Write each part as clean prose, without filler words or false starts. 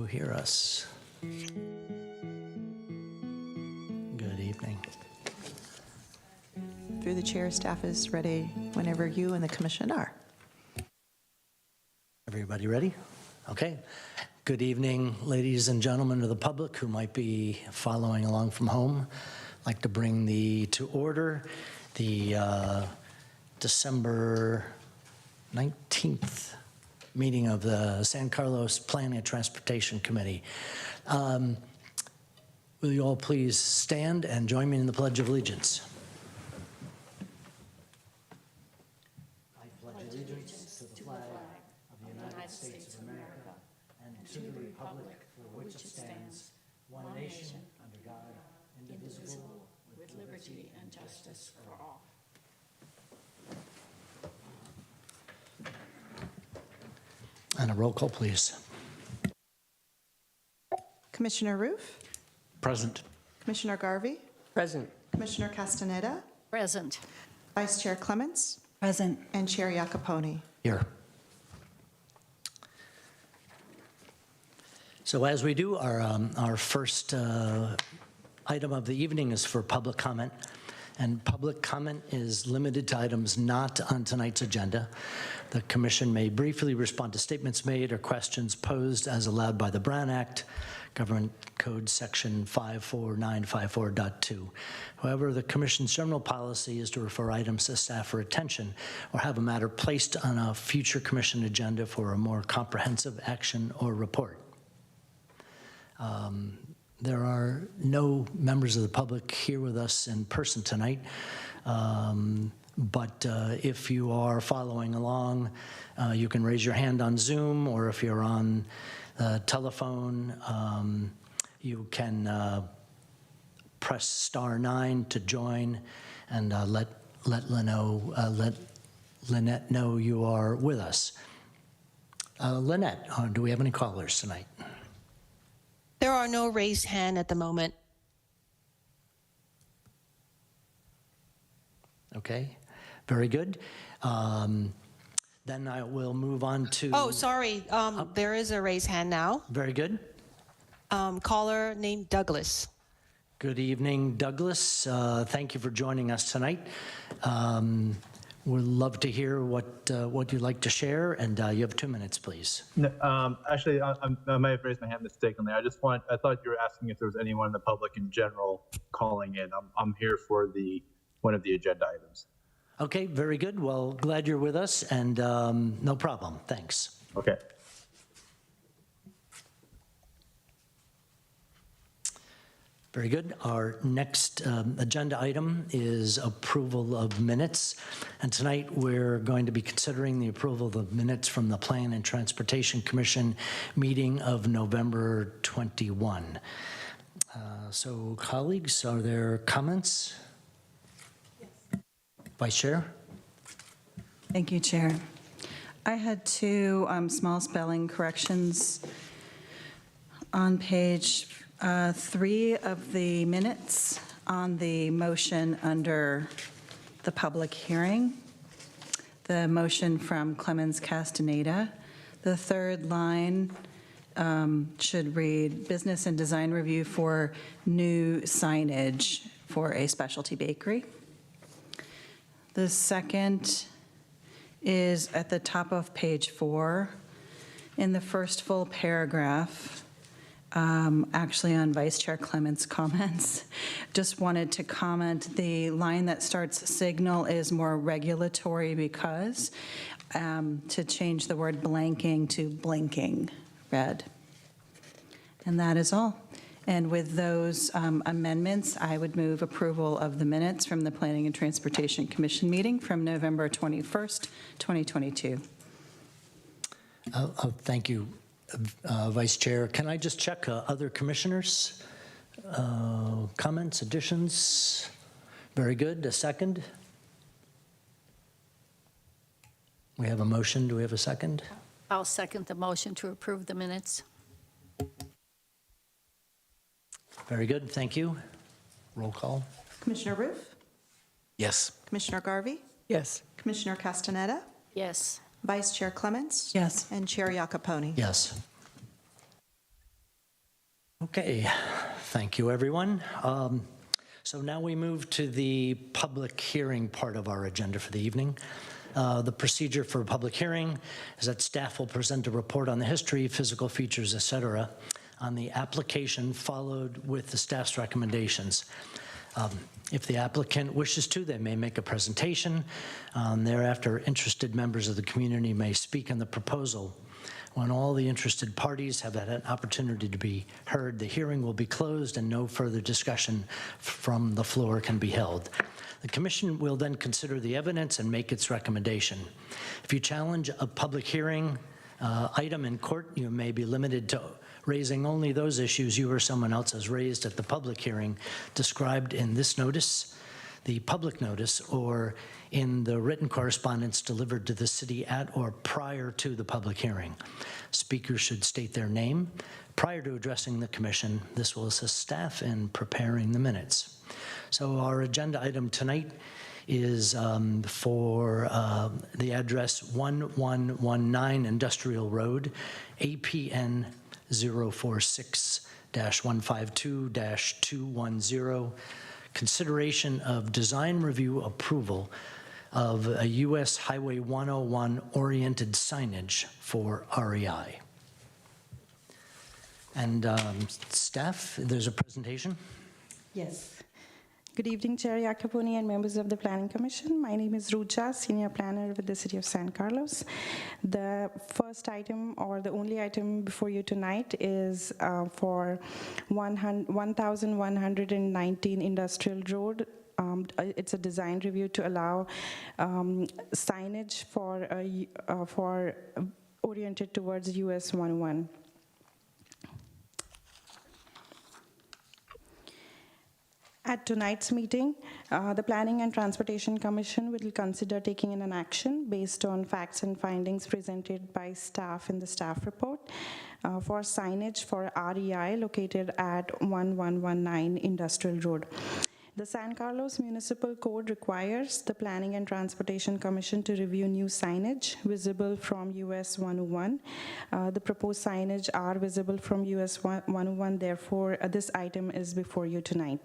hear us? Good evening. Through the chair, staff is ready whenever you and the commission are. Everybody ready? Okay. Good evening, ladies and gentlemen of the public who might be following along from home. I'd like to bring to order the December 19th meeting of the San Carlos Planning and Transportation Committee. Will you all please stand and join me in the Pledge of Allegiance? I pledge allegiance to the flag of the United States of America and to the republic for which it stands, one nation, under God, indivisible, with liberty and justice for all. And a roll call, please. Commissioner Roof, Present. Commissioner Garvey, Present. Commissioner Castaneda, Present. Vice Chair Clements, Present. and Chair Iacoponi. Here. So as we do, our first item of the evening is for public comment. And public comment is limited to items not on tonight's agenda. The commission may briefly respond to statements made or questions posed as allowed by the Brown Act, Government Code Section 54954.2. However, the commission's general policy is to refer items to staff for attention or have a matter placed on a future commission agenda for a more comprehensive action or report. There are no members of the public here with us in person tonight, but if you are following along, you can raise your hand on Zoom, or if you're on telephone, you can press *9 to join and let Lynette know you are with us. Lynette, do we have any callers tonight? There are no raised hand at the moment. Okay, very good. Then I will move on to... Oh, sorry. There is a raised hand now. Very good. Caller named Douglas. Good evening, Douglas. Thank you for joining us tonight. We'd love to hear what you'd like to share, and you have 2 minutes, please. No, actually, I might have raised my hand mistakenly. I thought you were asking if there was anyone in the public in general calling in. I'm here for one of the agenda items. Okay, very good. Well, glad you're with us, and no problem. Thanks. Okay. Very good. Our next agenda item is approval of minutes. And tonight we're going to be considering the approval of the minutes from the Plan and Transportation Commission meeting of November 21. So colleagues, are there comments? Yes. Vice Chair? Thank you, Chair. I had 2 small spelling corrections on page 3 of the minutes on the motion under the public hearing, the motion from Clemens Castaneda. The 3rd line should read business and design review for new signage for a specialty bakery. The 2nd is at the top of page 4 in the first full paragraph. Actually on Vice Chair Clements' comments. Just wanted to comment, the line that starts signal is more regulatory because to change the word blanking to blinking red. And that is all. And with those amendments, I would move approval of the minutes from the Planning and Transportation Commission meeting from November 21st, 2022. Thank you. Vice Chair, can I just check other commissioners? Comments, additions? Very good. A second? We have a motion. Do we have a second? I'll second the motion to approve the minutes. Very good. Thank you. Roll call. Commissioner Roof, Yes. Commissioner Garvey, Yes. Commissioner Castaneda, Yes. Vice Chair Clements, Yes. and Chair Iacoponi. Yes. Okay, thank you, everyone. So now we move to the public hearing part of our agenda for the evening. The procedure for a public hearing is that staff will present a report on the history, physical features, et cetera, on the application, followed with the staff's recommendations. If the applicant wishes to, they may make a presentation. Thereafter, interested members of the community may speak on the proposal. When all the interested parties have had an opportunity to be heard, the hearing will be closed and no further discussion from the floor can be held. The commission will then consider the evidence and make its recommendation. If you challenge a public hearing item in court, you may be limited to raising only those issues you or someone else has raised at the public hearing described in this notice, the public notice, or in the written correspondence delivered to the city at or prior to the public hearing. Speakers should state their name prior to addressing the commission. This will assist staff in preparing the minutes. So our agenda item tonight is for the address 1119 Industrial Road, APN 046-152-210, consideration of design review approval of a U.S. Highway 101 oriented signage for REI. And staff, there's a presentation. Yes. Good evening, Chair Iacoponi and members of the Planning Commission. My name is Rucha, Senior Planner with the City of San Carlos. The first item, or the only item before you tonight, is for 1119 Industrial Road. It's a design review to allow signage for oriented towards US 101. At tonight's meeting, the Planning and Transportation Commission will consider taking an action based on facts and findings presented by staff in the staff report for signage for REI located at 1119 Industrial Road. The San Carlos Municipal Code requires the Planning and Transportation Commission to review new signage visible from US 101. The proposed signage are visible from US 101, therefore this item is before you tonight.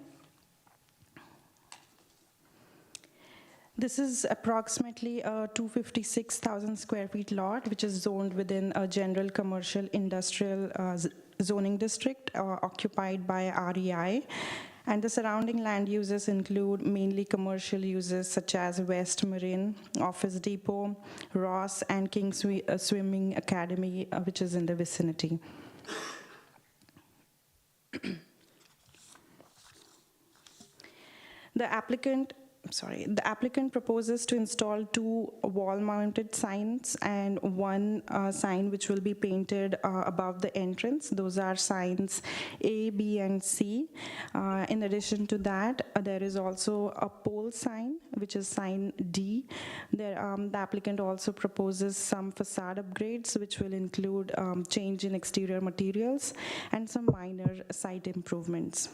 This is approximately a 256,000 square feet lot, which is zoned within a general commercial industrial zoning district occupied by REI. And the surrounding land uses include mainly commercial uses such as West Marine, Office Depot, Ross, and King's Swimming Academy, which is in the vicinity. The applicant proposes to install 2 wall-mounted signs and 1 sign which will be painted above the entrance. Those are signs A, B, and C. In addition to that, there is also a pole sign, which is sign D. The applicant also proposes some facade upgrades, which will include change in exterior materials and some minor site improvements.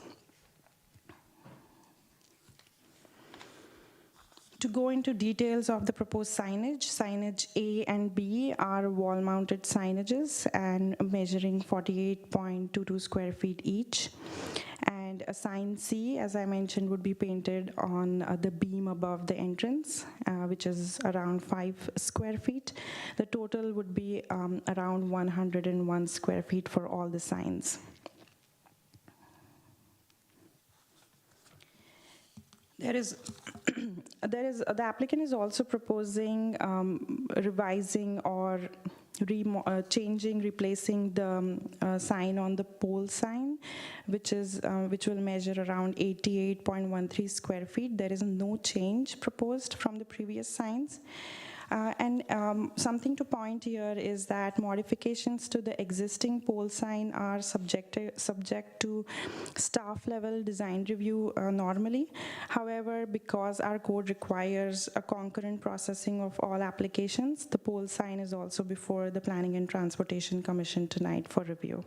To go into details of the proposed signage, signage A and B are wall-mounted signages and measuring 48.22 square feet each. And a sign C, as I mentioned, would be painted on the beam above the entrance, which is around 5 square feet. The total would be around 101 square feet for all the signs. The applicant is also proposing revising or replacing the sign on the pole sign, which will measure around 88.13 square feet. There is no change proposed from the previous signs. And something to point here is that modifications to the existing pole sign are subject to staff level design review normally. However, because our code requires a concurrent processing of all applications, the pole sign is also before the Planning and Transportation Commission tonight for review.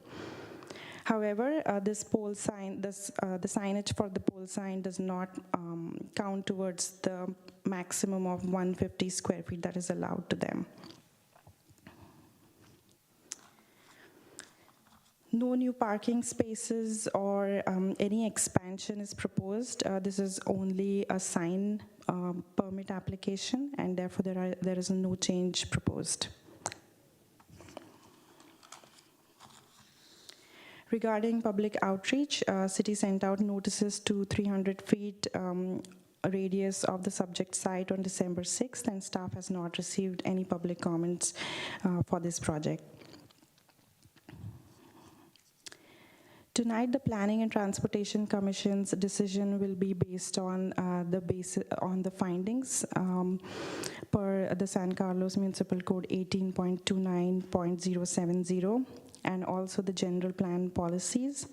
However, the signage for the pole sign does not count towards the maximum of 150 square feet that is allowed to them. No new parking spaces or any expansion is proposed. This is only a sign permit application, and therefore there is no change proposed. Regarding public outreach, city sent out notices to 300 feet radius of the subject site on December 6th, and staff has not received any public comments for this project. Tonight, the Planning and Transportation Commission's decision will be based on the findings per the San Carlos Municipal Code 18.29.070 and also the general plan policies.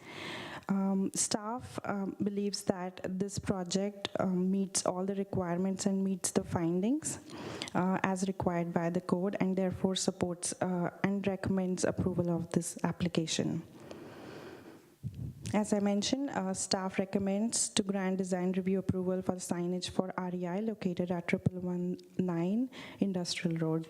Staff believes that this project meets all the requirements and meets the findings as required by the code, and therefore supports and recommends approval of this application. As I mentioned, staff recommends to grant design review approval for signage for REI located at 1119 Industrial Road.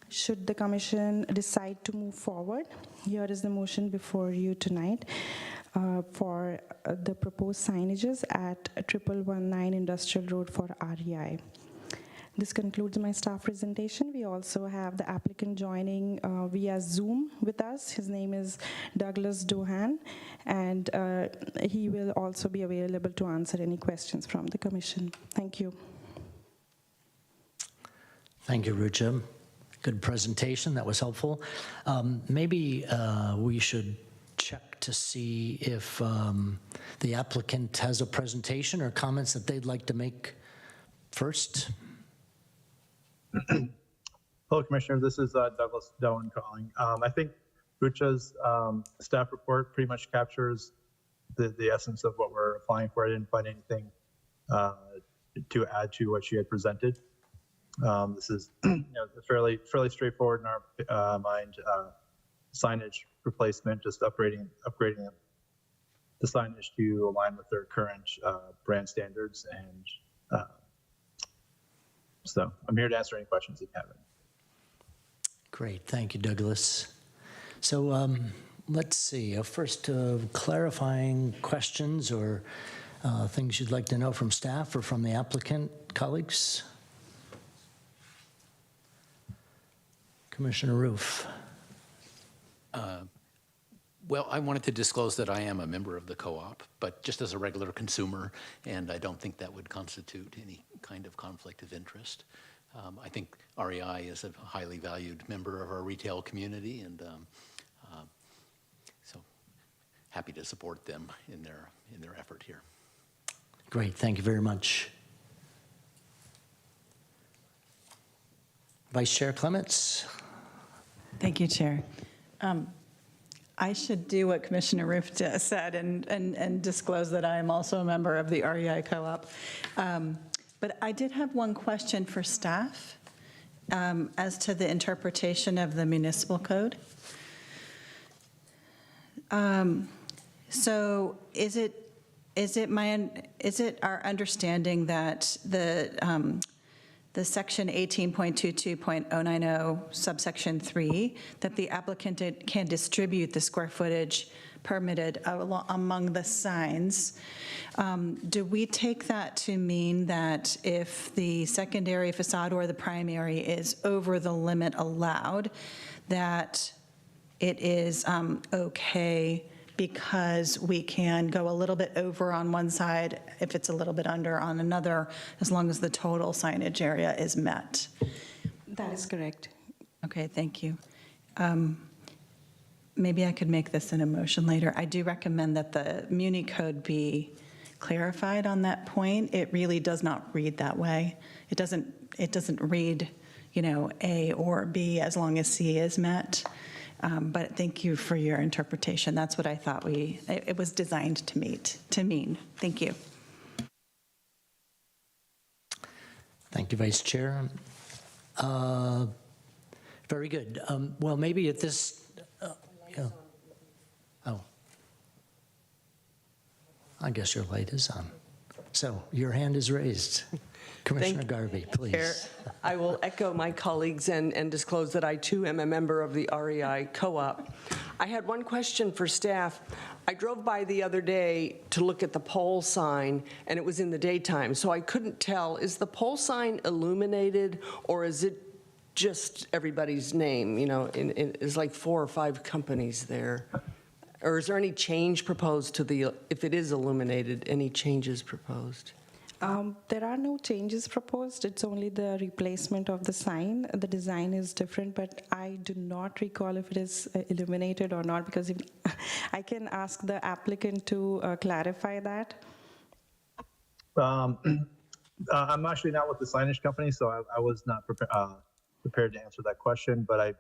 Should the commission decide to move forward, here is the motion before you tonight for the proposed signages at 1119 Industrial Road for REI. This concludes my staff presentation. We also have the applicant joining via Zoom with us. His name is Douglas Dohan, and he will also be available to answer any questions from the commission. Thank you. Thank you, Rucha. Good presentation. That was helpful. Maybe we should check to see if the applicant has a presentation or comments that they'd like to make first. Hello, Commissioner. This is Douglas Doan calling. I think Rucha's staff report pretty much captures the essence of what we're applying for. I didn't find anything to add to what she had presented. This is fairly straightforward in our mind. Signage replacement, just upgrading the signage to align with their current brand standards, and so I'm here to answer any questions if you have any. Great, thank you, Douglas. So let's see, first clarifying questions or things you'd like to know from staff or from the applicant, colleagues? Commissioner Roof. Well, I wanted to disclose that I am a member of the co-op, but just as a regular consumer, and I don't think that would constitute any kind of conflict of interest. I think REI is a highly valued member of our retail community, and so happy to support them in their effort here. Great, thank you very much. Vice Chair Clements. Thank you, Chair. I should do what Commissioner Roof said and disclose that I am also a member of the REI Co-op. But I did have one question for staff as to the interpretation of the municipal code. So is it our understanding that the section 18.22.090 subsection 3, that the applicant can distribute the square footage permitted among the signs? Do we take that to mean that if the secondary facade or the primary is over the limit allowed, that it is okay because we can go a little bit over on one side if it's a little bit under on another, as long as the total signage area is met? That is correct. Okay, thank you. Maybe I could make this in a motion later. I do recommend that the Muni code be clarified on that point. It really does not read that way. It doesn't read, A or B as long as C is met. But thank you for your interpretation. That's what I thought it was designed to mean. Thank you. Thank you, Vice Chair. Very good. Well, maybe at this, yeah. Oh. I guess your light is on. So your hand is raised. Commissioner Garvey, Chair, please. I will echo my colleagues and disclose that I too am a member of the REI Co-op. I had one question for staff. I drove by the other day to look at the pole sign, and it was in the daytime, so I couldn't tell, is the pole sign illuminated, or is it just everybody's name? You know, it's like 4 or 5 companies there. Or is there any change proposed to the, if it is illuminated, any changes proposed? There are no changes proposed. It's only the replacement of the sign. The design is different, but I do not recall if it is illuminated or not, because I can ask the applicant to clarify that. I'm actually not with the signage company, so I was not prepared to answer that question, but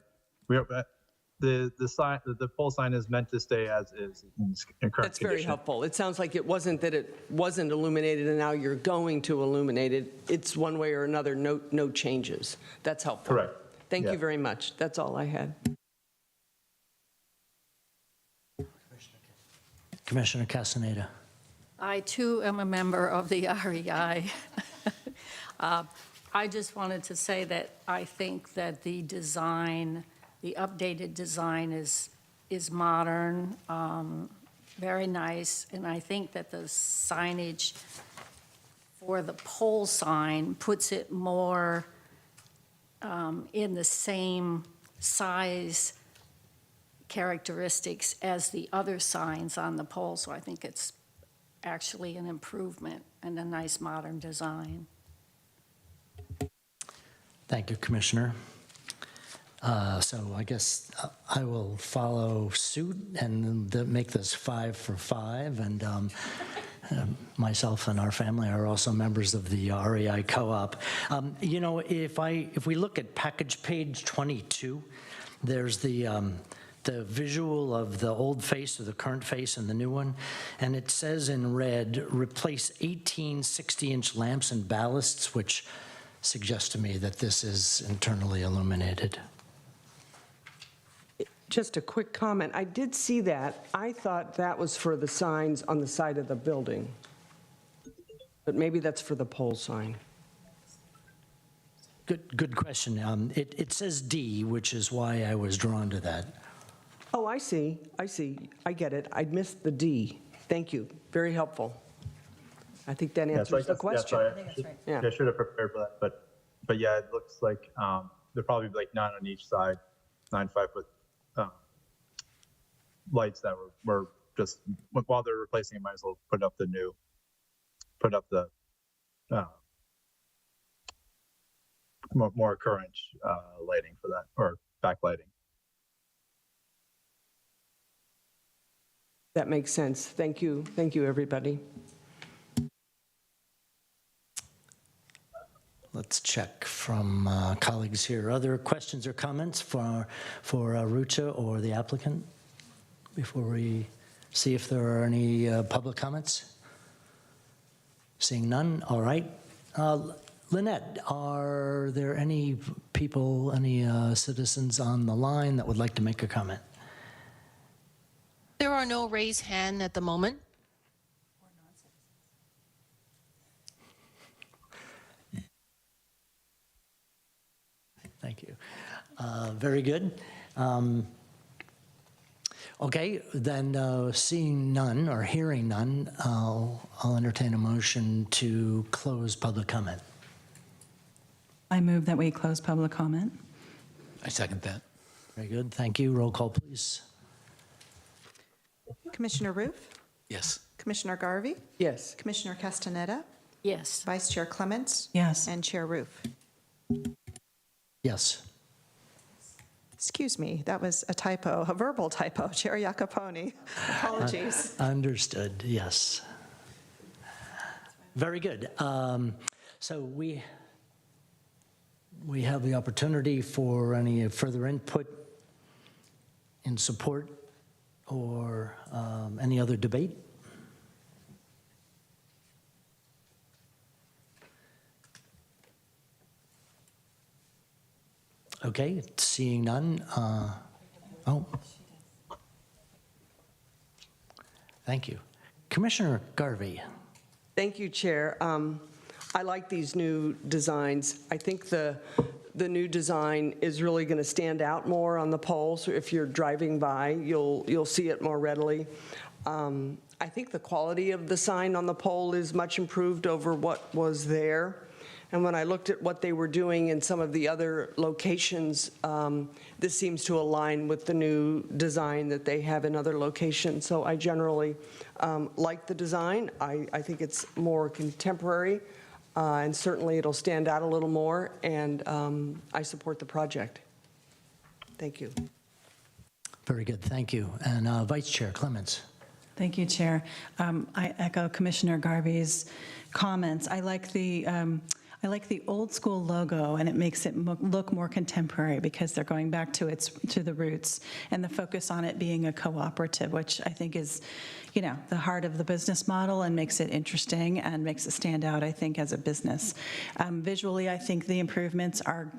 the pole sign is meant to stay as is in current That's very condition. helpful. It sounds like it wasn't that it wasn't illuminated and now you're going to illuminate it. It's one way or another, no changes. That's helpful. Correct. Thank Yeah. you very much. That's all I had. Commissioner Castaneda. I too am a member of the REI. I just wanted to say that I think that the design, the updated design is modern, very nice, and I think that the signage for the pole sign puts it more in the same size characteristics as the other signs on the pole, so I think it's actually an improvement and a nice modern design. Thank you, Commissioner. So I guess I will follow suit and make this 5 for 5. And myself and our family are also members of the REI Co-op. You know, if we look at package page 22, there's the visual of the old face or the current face and the new one, and it says in red, replace 18 60-inch lamps and ballasts, which suggests to me that this is internally illuminated. Just a quick comment. I did see that. I thought that was for the signs on the side of the building. But maybe that's for the pole sign. Good question. It says D, which is why I was drawn to that. Oh, I see. I get it. I missed the D. Thank you. Very helpful. I think that Yeah, so I answers the guess- question. Yeah, I should have prepared for that, but yeah, it looks like they're probably like 9 on each side, 9 5-foot lights that were just, while they're replacing it, might as well put up the more current lighting for that, or backlighting. That makes sense. Thank you. Thank you, everybody. Let's check from colleagues here. Other questions or comments for Rucha or the applicant before we see if there are any public comments? Seeing none, all right. Lynette, are there any people, any citizens on the line that would like to make a comment? There are no raised hand at the moment. Thank you. Very good. Okay, then seeing none or hearing none, I'll entertain a motion to close public comment. I move that we close public comment. I second that. Very good, thank you. Roll call, please. Commissioner Roof, Yes. Commissioner Garvey, Yes. Commissioner Castaneda, Yes. Vice Chair Clements, Yes. and Chair Roof. Yes. Excuse me, that was a typo, a verbal typo. Chair Iacoponi. Apologies. Understood, yes. Very good. So we have the opportunity for any further input in support or any other debate? Okay, seeing none. Oh. Thank you. Commissioner Garvey. Thank you, Chair. I like these new designs. I think the new design is really going to stand out more on the pole, so if you're driving by, you'll see it more readily. I think the quality of the sign on the pole is much improved over what was there. And when I looked at what they were doing in some of the other locations, this seems to align with the new design that they have in other locations. So I generally like the design. I think it's more contemporary, and certainly it'll stand out a little more, and I support the project. Thank you. Very good, thank you. And Vice Chair Clements. Thank you, Chair. I echo Commissioner Garvey's comments. I like the old school logo, and it makes it look more contemporary because they're going back to the roots, and the focus on it being a cooperative, which I think is, the heart of the business model and makes it interesting and makes it stand out, I think, as a business. Visually, I think the improvements are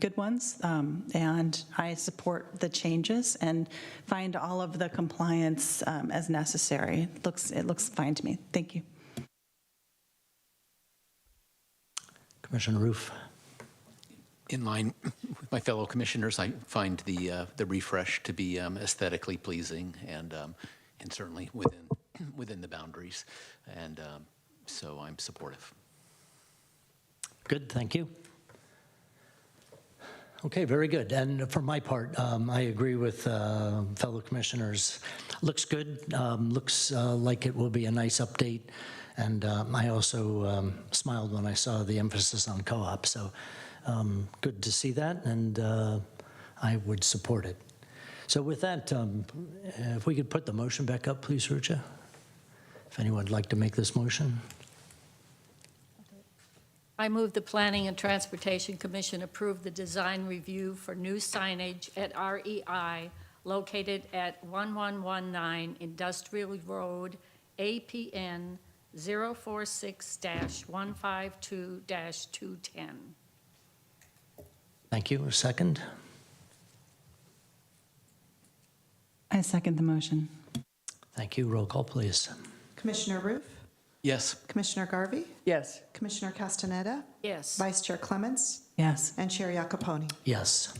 good ones, and I support the changes and find all of the compliance as necessary. It looks fine to me. Thank you. Commissioner Roof. In line with my fellow commissioners, I find the refresh to be aesthetically pleasing and certainly within the boundaries, and so I'm supportive. Good, thank you. Okay, very good. And for my part, I agree with fellow commissioners. Looks good, looks like it will be a nice update. And I also smiled when I saw the emphasis on co-op, so good to see that, and I would support it. So with that, if we could put the motion back up, please, Rucha, if anyone would like to make this motion. I move the Planning and Transportation Commission approve the design review for new signage at REI located at 1119 Industrial Road, APN 046-152-210. Thank you. A second? I second the motion. Thank you. Roll call, please. Commissioner Roof, Yes. Commissioner Garvey, Yes. Commissioner Castaneda, Yes. Vice Chair Clements, Yes. and Chair Iacoponi. Yes.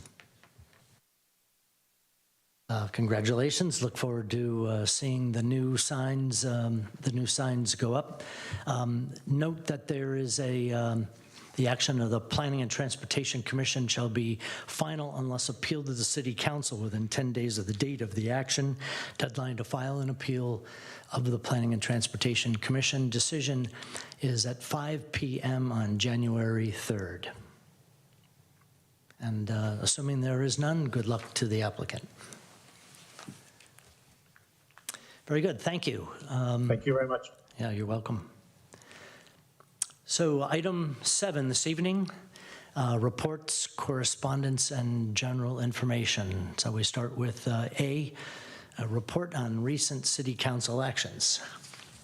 Congratulations. Look forward to seeing the new signs go up. Note that there is the action of the Planning and Transportation Commission shall be final unless appealed to the City Council within 10 days of the date of the action. Deadline to file an appeal of the Planning and Transportation Commission decision is at 5 p.m. on January 3rd. And assuming there is none, good luck to the applicant. Very good, thank you. Thank you very much. Yeah, you're welcome. So item 7 this evening, reports, correspondence, and general information. So we start with a report on recent City Council actions.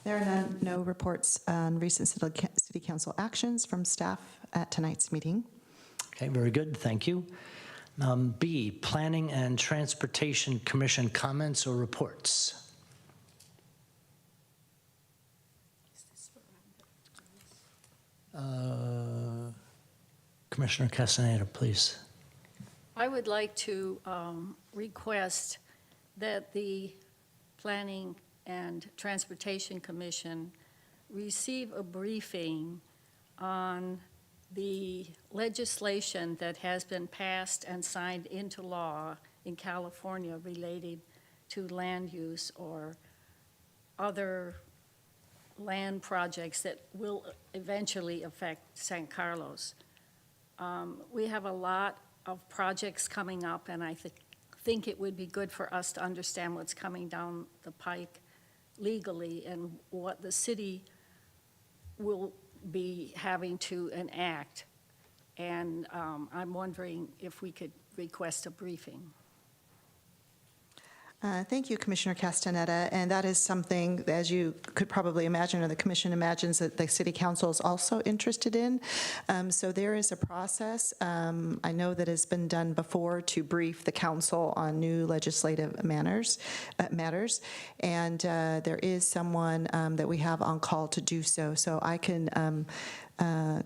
There are no reports on recent City Council actions from staff at tonight's meeting. Okay, very good, thank you. B, Planning and Transportation Commission comments or reports. Commissioner Castaneda, please. I would like to request that the Planning and Transportation Commission receive a briefing on the legislation that has been passed and signed into law in California related to land use or other land projects that will eventually affect San Carlos. We have a lot of projects coming up, and I think it would be good for us to understand what's coming down the pike legally and what the city will be having to enact. And I'm wondering if we could request a briefing. Thank you, Commissioner Castaneda, and that is something, as you could probably imagine, or the Commission imagines, that the City Council is also interested in. So there is a process, I know that has been done before, to brief the Council on new legislative matters, and there is someone that we have on call to do so. So I can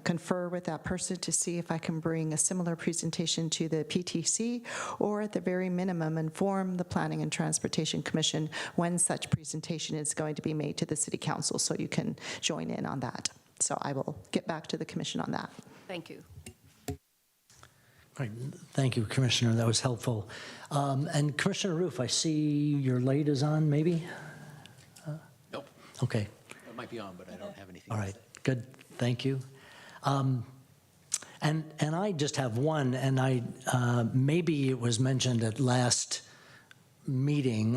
confer with that person to see if I can bring a similar presentation to the PTC, or at the very minimum, inform the Planning and Transportation Commission when such presentation is going to be made to the City Council, so you can join in on that. So I will get back to the commission on that. Thank you. Right. Thank you, Commissioner. That was helpful. And Commissioner Roof, I see your light is on, maybe? Nope, Okay. it might be on, but I don't have anything All to right. say. Good. Thank you. And I just have one, and maybe it was mentioned at last meeting,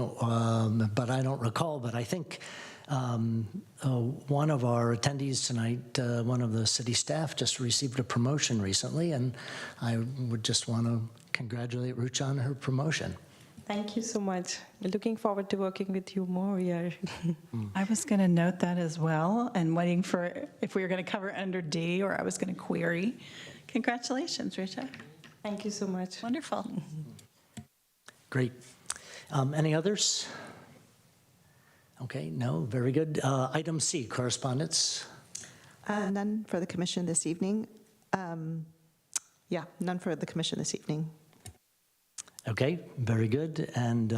but I don't recall. But I think one of our attendees tonight, one of the city staff, just received a promotion recently, and I would just want to congratulate Rucha on her promotion. Thank you so much. Looking forward to working with you more. Yeah. I was going to note that as well, and waiting for if we were going to cover under D, or I was going to query. Congratulations, Richa. Thank you so much. Wonderful. Great. Any others? Okay, no, very good. Item C, correspondence. None for the commission this evening. Yeah, none for the commission this evening. Okay, very good. And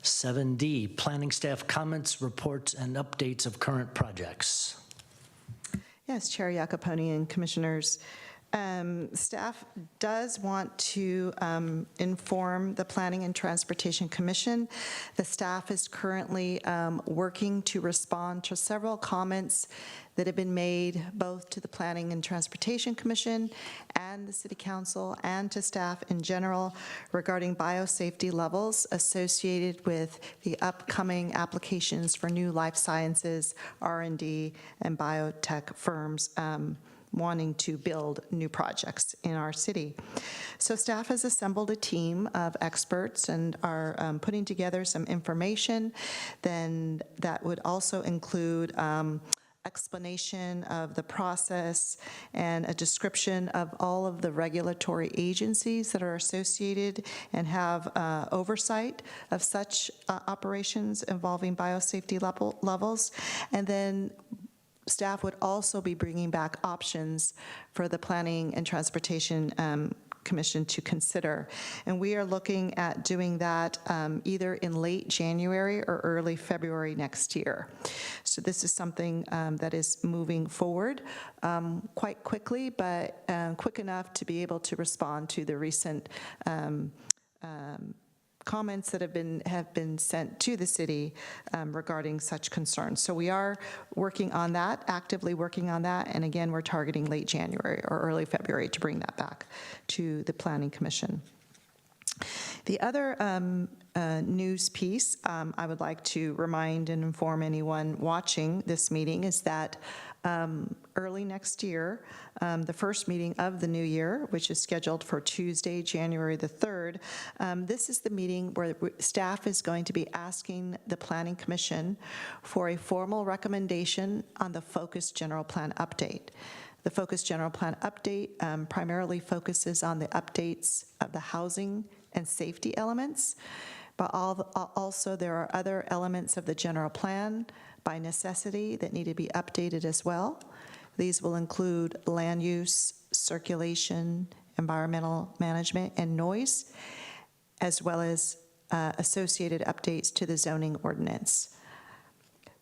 7D, planning staff comments, reports, and updates of current projects. Yes, Chair Iacoponi and commissioners. Staff does want to inform the Planning and Transportation Commission. The staff is currently working to respond to several comments that have been made both to the Planning and Transportation Commission and the City Council and to staff in general regarding biosafety levels associated with the upcoming applications for new life sciences, R&D, and biotech firms wanting to build new projects in our city. So staff has assembled a team of experts and are putting together some information. Then that would also include explanation of the process and a description of all of the regulatory agencies that are associated and have oversight of such operations involving biosafety levels. And then staff would also be bringing back options for the Planning and Transportation Commission to consider. And we are looking at doing that either in late January or early February next year. So this is something that is moving forward quite quickly, but quick enough to be able to respond to the recent comments that have been sent to the city regarding such concerns. So we are working on that, actively working on that, and again, we're targeting late January or early February to bring that back to the Planning Commission. The other news piece I would like to remind and inform anyone watching this meeting is that early next year, the first meeting of the new year, which is scheduled for Tuesday, January the 3rd, this is the meeting where staff is going to be asking the Planning Commission for a formal recommendation on the Focus General Plan update. The Focus General Plan update primarily focuses on the updates of the housing and safety elements, but also there are other elements of the general plan by necessity that need to be updated as well. These will include land use, circulation, environmental management, and noise, as well as associated updates to the zoning ordinance.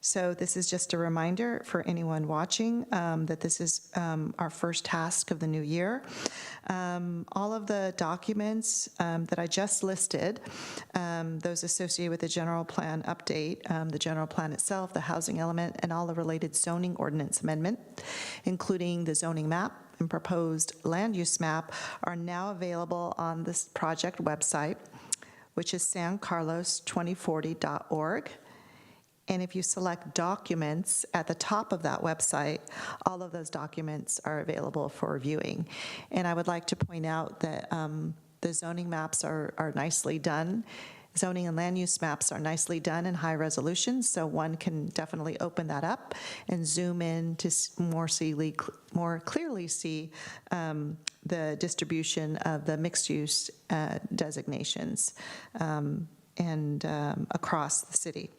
So this is just a reminder for anyone watching that this is our first task of the new year. All of the documents that I just listed, those associated with the general plan update, the general plan itself, the housing element, and all the related zoning ordinance amendment, including the zoning map and proposed land use map, are now available on this project website, which is sancarlos2040.org. And if you select documents at the top of that website, all of those documents are available for viewing. And I would like to point out that the zoning maps are nicely done. Zoning and land use maps are nicely done in high resolution, so one can definitely open that up and zoom in to more clearly see the distribution of the mixed use designations and across the city.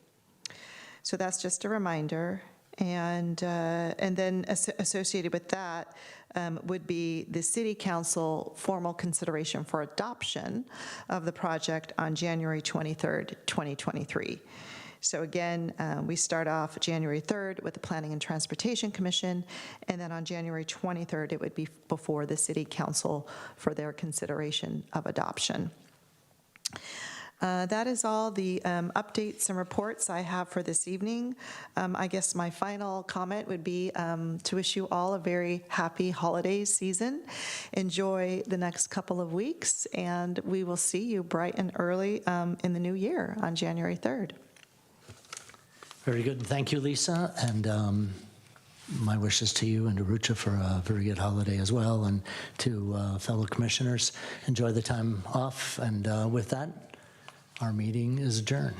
So that's just a reminder. And then associated with that would be the City Council formal consideration for adoption of the project on January 23rd, 2023. So again, we start off January 3rd with the Planning and Transportation Commission, and then on January 23rd, it would be before the City Council for their consideration of adoption. That is all the updates and reports I have for this evening. I guess my final comment would be to wish you all a very happy holiday season. Enjoy the next couple of weeks, and we will see you bright and early in the new year on January 3rd. Very good. Thank you, Lisa. And my wishes to you and to Rucha for a very good holiday as well. And to fellow commissioners, enjoy the time off. And with that, our meeting is adjourned.